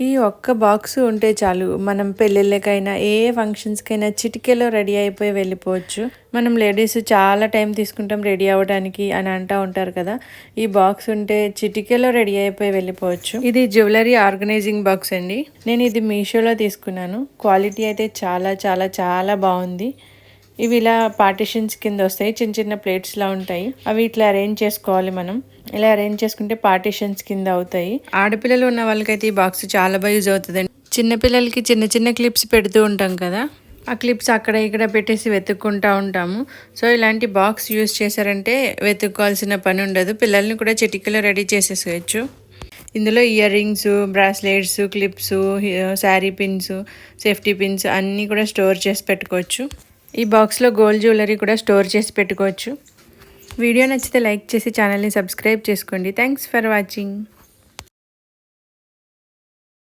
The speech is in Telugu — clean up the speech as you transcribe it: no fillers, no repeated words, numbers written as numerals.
ఈ ఒక్క బాక్స్ ఉంటే చాలు. మనం పెళ్ళిళ్ళకైనా, ఏ ఫంక్షన్స్‌కైనా చిటికెలో రెడీ అయిపోయి వెళ్ళిపోవచ్చు. మనం లేడీస్ చాలా టైం తీసుకుంటాం రెడీ అవ్వడానికి అని అంటా ఉంటారు కదా! ఈ బాక్స్ ఉంటే చిటికెలో రెడీ అయిపోయి వెళ్ళిపోవచ్చు. ఇది జ్యువెలరీ ఆర్గనైజింగ్ బాక్స్ అండి. నేను ఇది మీషోలో తీసుకున్నాను. క్వాలిటీ అయితే చాలా చాలా చాలా బాగుంది. ఇవి ఇలా పార్టిషన్స్ కింద వస్తాయి. చిన్న చిన్న ప్లేట్స్‌లా ఉంటాయి. అవి ఇట్లా అరేంజ్ చేసుకోవాలి మనం. ఇలా అరేంజ్ చేసుకుంటే పార్టిషన్స్ కింద అవుతాయి. ఆడపిల్లలు ఉన్న వాళ్ళకైతే ఈ బాక్స్ చాలా బాగా యూజ్ అవుతుందండి. చిన్నపిల్లలకి చిన్న చిన్న క్లిప్స్ పెడుతూ ఉంటాం కదా! ఆ క్లిప్స్ అక్కడ ఇక్కడ పెట్టేసి వెతుక్కుంటూ ఉంటాము. సో ఇలాంటి బాక్స్ యూజ్ చేశారంటే వెతుక్కోవాల్సిన పని ఉండదు. పిల్లల్ని కూడా చిటికెలో రెడీ చేసేసేయచ్చు. ఇందులో ear rings, bracelets, clips, sari pins, safety pins అన్నీ కూడా స్టోర్ చేసి పెట్టుకోవచ్చు. ఈ బాక్స్లో గోల్డ్ జ్యువెలరీ కూడా స్టోర్ చేసి పెట్టుకోవచ్చు. వీడియో నచ్చితే లైక్ చేసి ఛానల్ని సబ్స్క్రైబ్ చేసుకోండి. Thanks for watching.